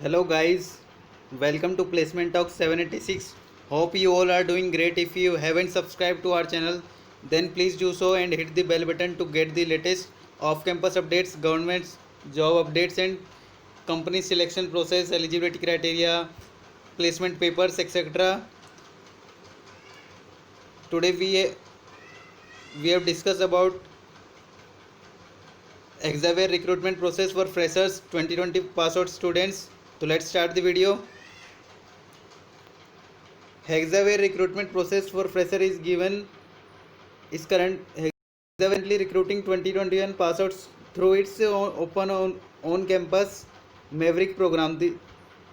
Hello guys, welcome to Placement Talk 786. Hope you all are doing great. If you haven't subscribed to our channel, then please do so and hit the bell button to get the latest off-campus updates, government job updates and company selection process, eligibility criteria, placement papers, etc. Today we have discussed about Xavier recruitment process for freshers 2020 pass out students. So let's start the video. Hexaware recruitment process for fresher is given is currently recruiting 2021 pass outs through its open on campus Maverick program.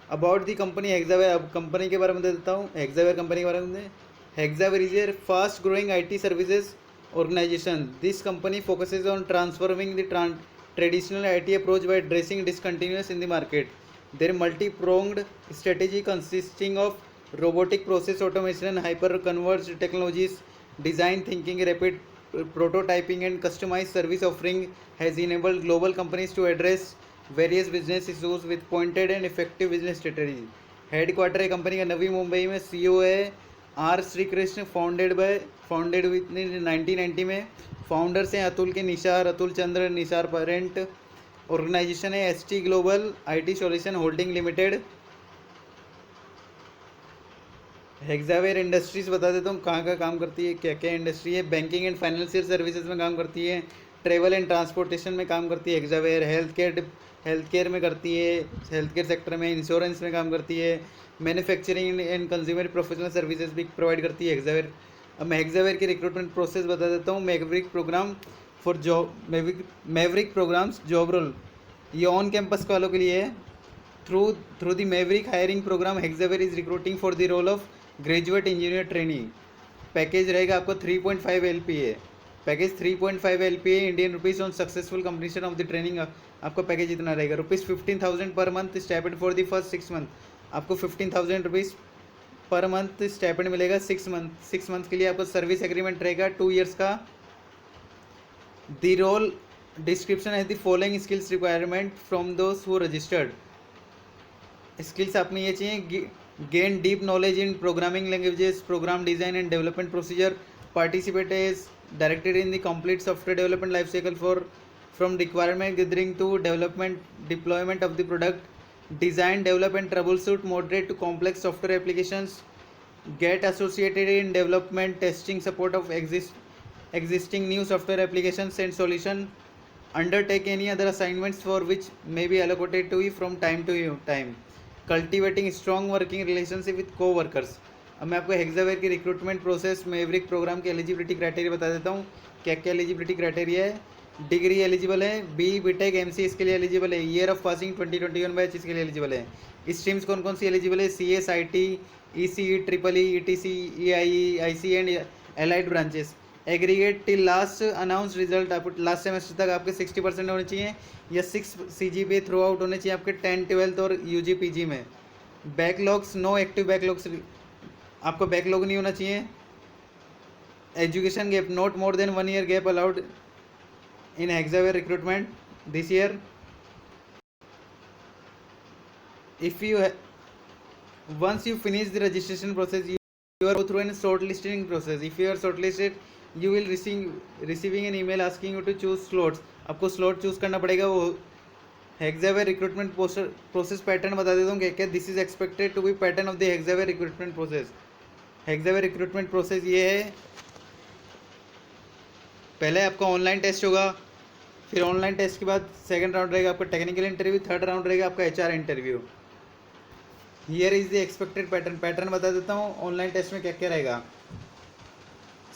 About the company Hexaware, अब company के बारे में दे देता हूँ. Hexaware company के बारे में. Hexaware is a fast growing IT services organization. This company focuses on transforming the traditional IT approach by addressing discontinuous in the market. Their multi-pronged strategy consisting of robotic process automation, hyper-converged technologies, design thinking, rapid prototyping and customized service offering has enabled global companies to address various business issues with pointed and effective business strategy. Headquarter है company का नवी मुंबई में. CEO है R Shri Krishna. Founded with 1990 में. Founders हैं Atul Chandra Nisar. Parent organisation है ST global IT solution holding limited. Hexaware industries बता देता हूँ कहाँ का काम करती है, क्या क्या इंडस्ट्री है. बैंकिंग एंड फाइनेंशियल सर्विसेज में काम करती है. ट्रेवल एंड ट्रांसपोर्टेशन में काम करती है हेक्सावेयर. हेल्थ केयर में करती है, हेल्थ केयर सेक्टर में. इंश्योरेंस में काम करती है. Manufacturing and consumer professional services भी प्रोवाइड करती है हेक्सावेयर. अब मैं हेक्सावेयर की रिक्रूटमेंट प्रोसेस बता देता हूँ. Maverick program for job, maverick programs job role, ये ऑन कैंपस वालों के लिए है. Through the maverick hiring program Hexaware is recruiting for the role of graduate engineer training. Package रहेगा आपको 3.5 LPA. Package 3.5 LPA Indian rupees on successful completion of the training. आपको package इतना रहेगा. ₹15,000 per month stipend for the first 6 month. आपको ₹15,000 per month stipend मिलेगा 6 month के लिए. आपको सर्विस एग्रीमेंट रहेगा 2 years का. द रोल डिस्क्रिप्शन है the following skills requirement from those who registered. Skills आपने ये चाहिए: gain deep knowledge in programming languages, program design and development procedure, participate as directed in the complete software development life cycle from requirement gathering to deployment of the product, design, develop and troubleshoot moderate to complex software applications, get associated in development, testing, support of existing new software applications and solution, undertake any other assignments for which may be allocated to you from time to time, cultivating strong working relationship with को workers. अब मैं आपको हेक्सावेयर की recruitment process Maverick programme के eligibility criteria बता देता हूँ. क्या क्या एलिजिबिलिटी क्राइटेरिया है. डिग्री एलिजिबल है, BTech MC इसके लिए एलिजिबल है. ईयर ऑफ पासिंग 2021 बैच इसके लिए एलिजिबल है. स्ट्रीम्स कौन सी एलिजिबल है: CS, IT, ECE, EEE, ETC, EIE, IC and allied branches. Aggregate till last announce result आप लास्ट सेमेस्टर तक आपके 60% होने चाहिए या 6 CGPA थ्रू आउट होने चाहिए आपके 10th 12th और UG PG में. बैकलॉग्स, नो एक्टिव बैकलॉग्स, आपको बैकलॉग नहीं होना चाहिए. Education gap, not more than 1 year gap allowed in Hexaware recruitment this year. If you once you finish the registration process you are go through a shortlisting process. If you are shortlisted you will receiving an email asking you to choose slots. आपको slot choose करना पड़ेगा. वो Hexaware recruitment process pattern बता देता हूँ क्या क्या. This is expected to be pattern of the Hexaware recruitment process. Hexaware recruitment process ये है: पहले आपका ऑनलाइन टेस्ट होगा, फिर ऑनलाइन टेस्ट के बाद सेकंड राउंड रहेगा आपका टेक्निकल इंटरव्यू, थर्ड राउंड रहेगा आपका HR interview. Here is the expected pattern बता देता हूँ. ऑनलाइन टेस्ट में क्या क्या रहेगा.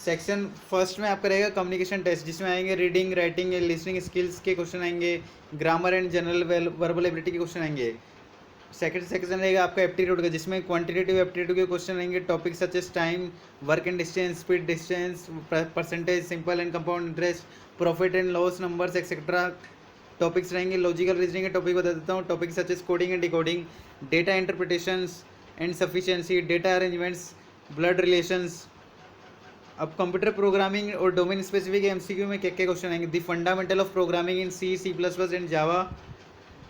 सेक्शन फर्स्ट में आपका रहेगा कम्युनिकेशन टेस्ट, जिसमें आएंगे रीडिंग, राइटिंग, लिसनिंग स्किल्स के क्वेश्चन आएंगे. Grammar and general verbal ability के क्वेश्चन आएंगे. सेकंड सेक्शन रहेगा आपका एप्टीट्यूड का, जिसमें क्वांटिटेटिव एप्टीट्यूड के क्वेश्चन रहेंगे. Topic such as time, work and distance, speed, distance, percentage, simple and compound interest, profit and loss, numbers etcetera. Topics रहेंगे logical reasoning के टॉपिक बता देता हूँ. Topic such as coding and decoding, data interpretations and sufficiency, data arrangements, blood relations. अब computer programming और domain specific MCQ में क्या क्या क्वेश्चन आएंगे. The fundamental of programming in C++ and Java,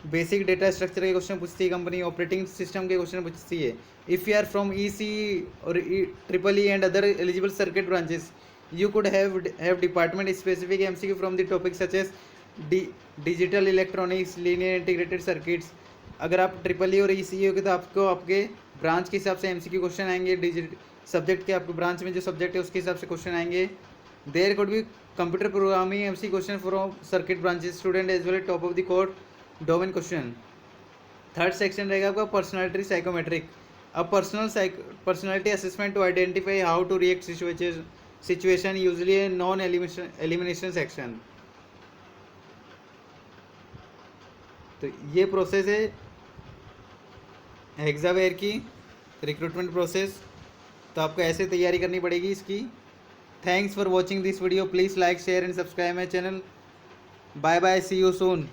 basic data structure के question पूछती है company, operating system के क्वेश्चन पूछती है। If you are from EC और triple E and other eligible circuit branches, you could have department specific MCQ from the topic such as digital electronics, linear integrated circuits. अगर आप triple E और ECE हो गए तो आपको आपके branch के हिसाब से MCQ क्वेश्चन आएंगे, सब्जेक्ट के आपके ब्रांच में जो सब्जेक्ट है उसके हिसाब से क्वेश्चन आएंगे। There could be computer programming MCQ question from circuit branches student as well top of the code domain question. Third section रहेगा आपका personality psychometric, a personality assessment to identify how to react situation, usually a non elimination section. तो ये process है हेक्सावेयर की recruitment process. तो आपको ऐसे तैयारी करनी पड़ेगी इसकी। Thanks for watching this video, please like share and subscribe my channel. Bye bye, see you soon.